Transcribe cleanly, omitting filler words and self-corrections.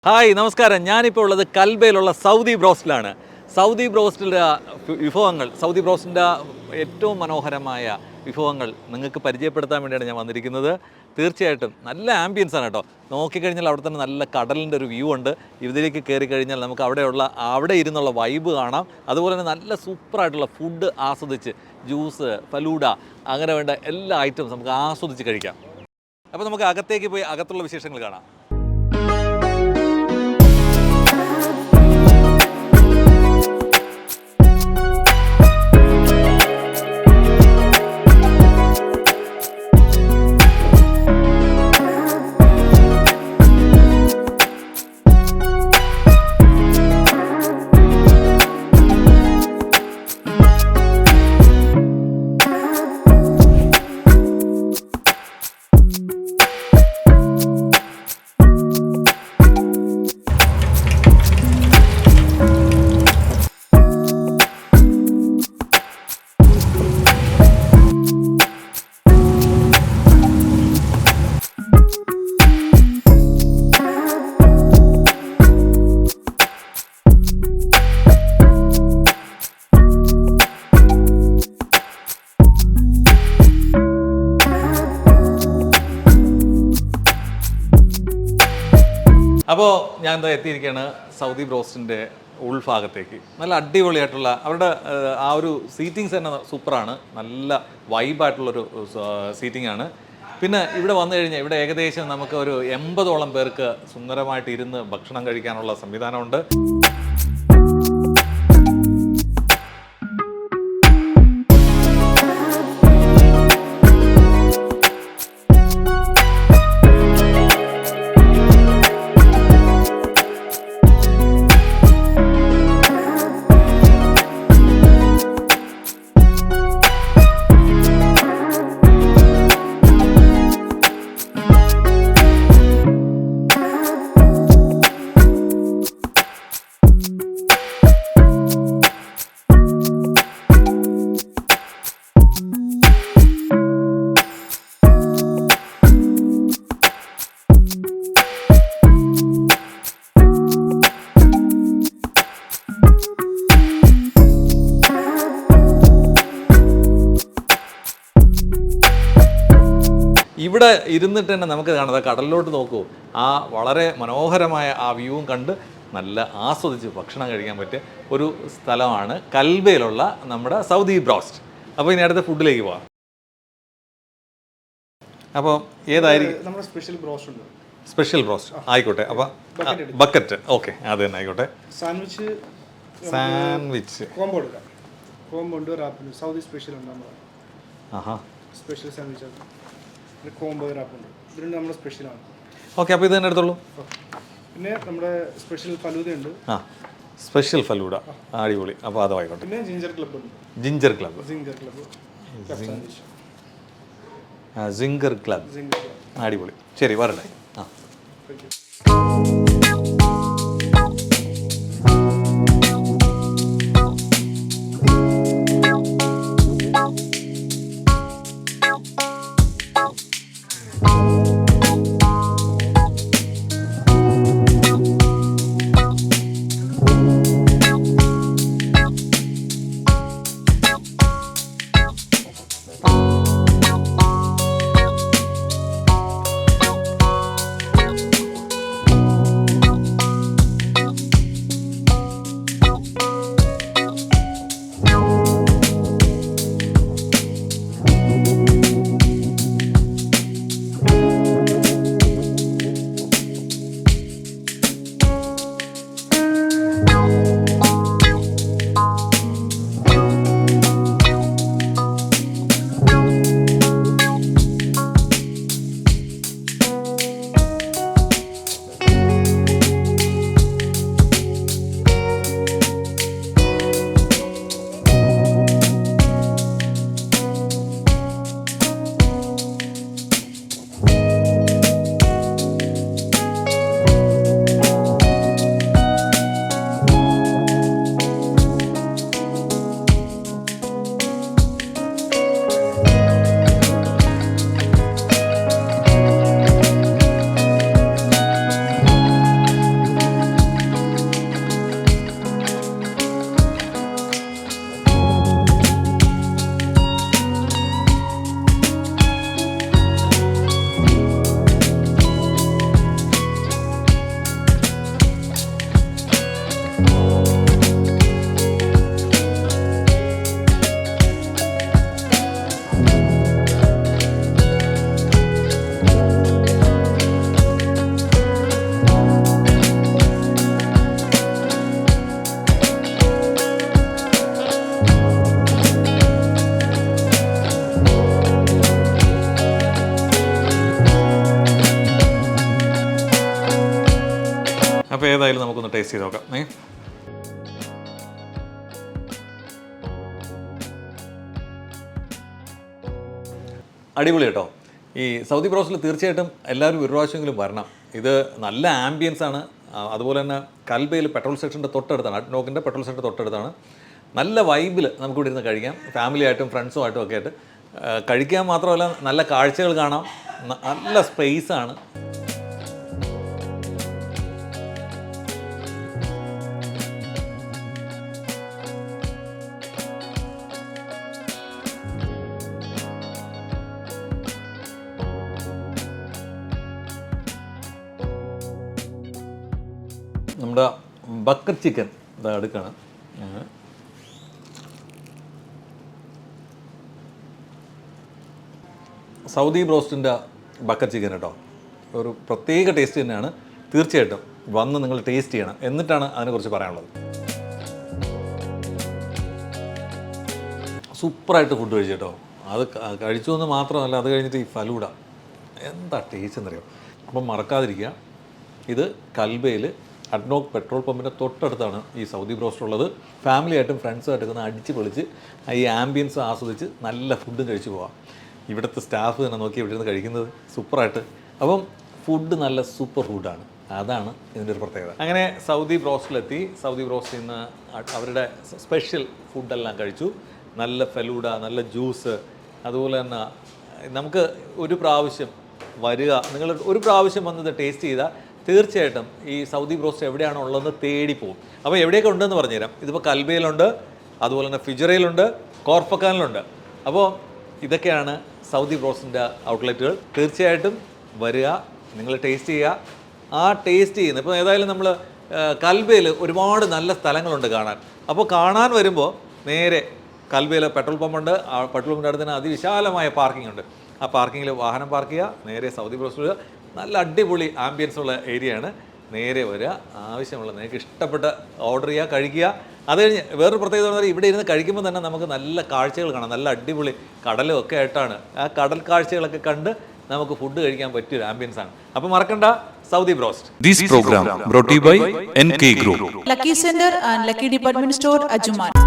Hi നമസ്കാരം. ഞാനിപ്പോൾ ഉള്ളത് കൽബയിലുള്ള സൗദി ബ്രോസ്റ്റിലാണ്. സൗദി ബ്രോസ്റ്റിൻ്റെ വിഭവങ്ങൾ, സൗദി ബ്രോസ്റ്റിൻ്റെ ഏറ്റവും മനോഹരമായ വിഭവങ്ങൾ നിങ്ങൾക്ക് പരിചയപ്പെടുത്താൻ വേണ്ടിയാണ് ഞാൻ വന്നിരിക്കുന്നത്. തീർച്ചയായിട്ടും നല്ല ആംബിയൻസ് ആണ് കേട്ടോ. നോക്കിക്കഴിഞ്ഞാൽ അവിടെ തന്നെ നല്ല കടലിൻ്റെ ഒരു വ്യൂ ഉണ്ട്. ഇതിലേക്ക് കയറി കഴിഞ്ഞാൽ നമുക്ക് അവിടെ ഇരുന്നുള്ള വൈബ് കാണാം. അതുപോലെ തന്നെ നല്ല സൂപ്പറായിട്ടുള്ള ഫുഡ് ആസ്വദിച്ച് ജ്യൂസ്, ഫലൂഡ, അങ്ങനെ വേണ്ട എല്ലാ ഐറ്റംസ് നമുക്ക് ആസ്വദിച്ച് കഴിക്കാം. അപ്പോൾ നമുക്ക് അകത്തേക്ക് പോയി അകത്തുള്ള വിശേഷങ്ങൾ കാണാം. അപ്പോൾ ഞാൻ എന്താ എത്തിയിരിക്കുകയാണ് സൗദി ബ്രോസ്റ്റിൻ്റെ ഉൾഭാഗത്തേക്ക്. നല്ല അടിപൊളിയായിട്ടുള്ള അവരുടെ ആ ഒരു സീറ്റിങ്സ് തന്നെ സൂപ്പറാണ്. നല്ല വൈബായിട്ടുള്ളൊരു സീറ്റിംഗ് ആണ്. പിന്നെ ഇവിടെ വന്നു കഴിഞ്ഞാൽ ഇവിടെ ഏകദേശം നമുക്ക് ഒരു 80ഓളം പേർക്ക് സുന്ദരമായിട്ട് ഇരുന്ന് ഭക്ഷണം കഴിക്കാനുള്ള സംവിധാനമുണ്ട്. ഇവിടെ ഇരുന്നിട്ട് തന്നെ നമുക്ക് കാണുന്നത് കടലിലോട്ട് നോക്കൂ. ആ വളരെ മനോഹരമായ ആ വ്യൂവും കണ്ട് നല്ല ആസ്വദിച്ച് ഭക്ഷണം കഴിക്കാൻ പറ്റിയ ഒരു സ്ഥലമാണ് കൽബയിലുള്ള നമ്മുടെ സൗദി ബ്രോസ്റ്റ്. അപ്പോൾ ഇനി അടുത്ത ഫുഡിലേക്ക് പോകാം. അപ്പോൾ ഏതായിരിക്കും നമ്മുടെ സ്പെഷ്യൽ ബ്രോസ്റ്റ് ഉണ്ട്? സ്പെഷ്യൽ ബ്രോസ്റ്റ് ആയിക്കോട്ടെ. അപ്പോൾ ബക്കറ്റ് ഓക്കെ, അത് തന്നെ ആയിക്കോട്ടെ. സാൻഡ്വിച്ച് കോംബോ എടുക്കാം. കോംബോ ഉണ്ട്, റാപ്പ് സൗദി സ്പെഷ്യൽ ഉണ്ട് നമ്മുടെ. ആഹാ, സ്പെഷ്യൽ സാൻഡ്വിച്ച് ആണ്. കോംബോ റാപ്പുണ്ട്. ഇത് നമ്മുടെ സ്പെഷ്യലാണ്. ഓക്കെ, അപ്പോൾ ഇത് തന്നെ എടുത്തോളൂ. പിന്നെ നമ്മുടെ സ്പെഷ്യൽ ഫലൂദ ഉണ്ട്. ആ, സ്പെഷ്യൽ ഫലൂഡ അടിപൊളി. അപ്പോൾ അത് ആയിക്കോട്ടെ. പിന്നെ ജിഞ്ചർ ക്ലബ് ഉണ്ട്. ജിഞ്ചർ ക്ലബ് അടിപൊളി. ശരി, വരട്ടെ. ആ, അപ്പോൾ ഏതായാലും നമുക്കൊന്ന് ടേസ്റ്റ് ചെയ്ത് നോക്കാം. അടിപൊളി കേട്ടോ. ഈ സൗദി ബ്രോസ്റ്റിൽ തീർച്ചയായിട്ടും എല്ലാവരും ഒരു പ്രാവശ്യമെങ്കിലും വരണം. ഇത് നല്ല ആംബിയൻസ് ആണ്. അതുപോലെ തന്നെ കൽബയിൽ പെട്രോൾ സ്റ്റേഷൻ്റെ തൊട്ടടുത്താണ്, അഡ്നോക്കിൻ്റെ പെട്രോൾ സ്റ്റേഷൻ്റെ തൊട്ടടുത്താണ്. നല്ല വൈബിൽ നമുക്കിവിടെ ഇരുന്ന് കഴിക്കാം, ഫാമിലിയായിട്ടും ഫ്രണ്ട്സുമായിട്ടും ഒക്കെ ആയിട്ട് കഴിക്കാൻ മാത്രമല്ല നല്ല കാഴ്ചകൾ കാണാം, നല്ല സ്പേസാണ്. നമ്മുടെ ബക്കറ്റ് ചിക്കൻ ഇതാ എടുക്കുകയാണ്. സൗദി ബ്രോസ്റ്റിൻ്റെ ബക്കറ്റ് ചിക്കൻ കേട്ടോ, ഒരു പ്രത്യേക ടേസ്റ്റ് തന്നെയാണ്. തീർച്ചയായിട്ടും വന്ന് നിങ്ങൾ ടേസ്റ്റ് ചെയ്യണം, എന്നിട്ടാണ് അതിനെക്കുറിച്ച് പറയാനുള്ളത്. സൂപ്പറായിട്ട് ഫുഡ് കഴിച്ചു കേട്ടോ. അത് കഴിച്ചു എന്ന് മാത്രമല്ല, അത് കഴിഞ്ഞിട്ട് ഈ ഫലൂഡ എന്താ ടേസ്റ്റ് എന്നറിയോ. അപ്പം മറക്കാതിരിക്കുക, ഇത് കൽബയിൽ അഡ്നോക്ക് പെട്രോൾ പമ്പിൻ്റെ തൊട്ടടുത്താണ് ഈ സൗദി ബ്രോസ്റ്റ് ഉള്ളത്. ഫാമിലിയായിട്ടും ഫ്രണ്ട്സുമായിട്ടൊക്കെ ഒന്ന് അടിച്ച് പൊളിച്ച് ഈ ആംബിയൻസ് ആസ്വദിച്ച് നല്ല ഫുഡും കഴിച്ച് പോവാം. ഇവിടുത്തെ സ്റ്റാഫ് തന്നെ നോക്കി ഇവിടെ നിന്ന് കഴിക്കുന്നത് സൂപ്പറായിട്ട്. അപ്പം ഫുഡ് നല്ല സൂപ്പർ ഫുഡാണ്, അതാണ് ഇതിൻ്റെ ഒരു പ്രത്യേകത. അങ്ങനെ സൗദി ബ്രോസ്റ്റിലെത്തി. സൗദി ബ്രോസ്റ്റിൽ നിന്ന് അവരുടെ സ്പെഷ്യൽ ഫുഡെല്ലാം കഴിച്ചു. നല്ല ഫലൂഡ, നല്ല ജ്യൂസ്, അതുപോലെ തന്നെ നമുക്ക് ഒരു പ്രാവശ്യം വരിക, നിങ്ങൾ ഒരു പ്രാവശ്യം വന്നത് ടേസ്റ്റ് ചെയ്താൽ തീർച്ചയായിട്ടും ഈ സൗദി ബ്രോസ്റ്റ് എവിടെയാണോ ഉള്ളതെന്ന് തേടി പോകും. അപ്പോൾ എവിടെയൊക്കെ ഉണ്ടെന്ന് പറഞ്ഞുതരാം. ഇതിപ്പോൾ കൽബയിലുണ്ട്, അതുപോലെ തന്നെ ഫിജറയിലുണ്ട്, കോർഫക്കാനിലുണ്ട്. അപ്പോൾ ഇതൊക്കെയാണ് സൗദി ബ്രോസ്റ്റിൻ്റെ ഔട്ട്ലെറ്റുകൾ. തീർച്ചയായിട്ടും വരിക, നിങ്ങൾ ടേസ്റ്റ് ചെയ്യുക. ആ ടേസ്റ്റ് ചെയ്യുന്നത് ഇപ്പോൾ ഏതായാലും നമ്മൾ കൽബയിൽ ഒരുപാട് നല്ല സ്ഥലങ്ങളുണ്ട് കാണാൻ. അപ്പോൾ കാണാൻ വരുമ്പോൾ നേരെ കൽബയിൽ പെട്രോൾ പമ്പുണ്ട്. ആ പെട്രോൾ പമ്പിൻ്റെ അടുത്ത് തന്നെ അതിവിശാലമായ പാർക്കിംഗ് ഉണ്ട്. ആ പാർക്കിങ്ങിൽ വാഹനം പാർക്ക് ചെയ്യുക, നേരെ സൗദി ബ്രോസ്റ്റിൽ. നല്ല അടിപൊളി ആംബിയൻസ് ഉള്ള ഏരിയയാണ്. നേരെ വരിക, ആവശ്യമുള്ള നിങ്ങൾക്ക് ഇഷ്ടപ്പെട്ട ഓർഡർ ചെയ്യുക, കഴിക്കുക. അത് കഴിഞ്ഞ് വേറൊരു പ്രത്യേകത എന്ന് പറഞ്ഞാൽ ഇവിടെ ഇരുന്ന് കഴിക്കുമ്പോൾ തന്നെ നമുക്ക് നല്ല കാഴ്ചകൾ കാണാം. നല്ല അടിപൊളി കടലും ഒക്കെ ആയിട്ടാണ്. ആ കടൽ കാഴ്ചകളൊക്കെ കണ്ട് നമുക്ക് ഫുഡ് കഴിക്കാൻ പറ്റിയൊരു ആംബിയൻസ് ആണ്. അപ്പോൾ മറക്കണ്ട, Saudi broast. This program brought to you by NK Group, Lucky Center and Lucky Department Store, Ajuman.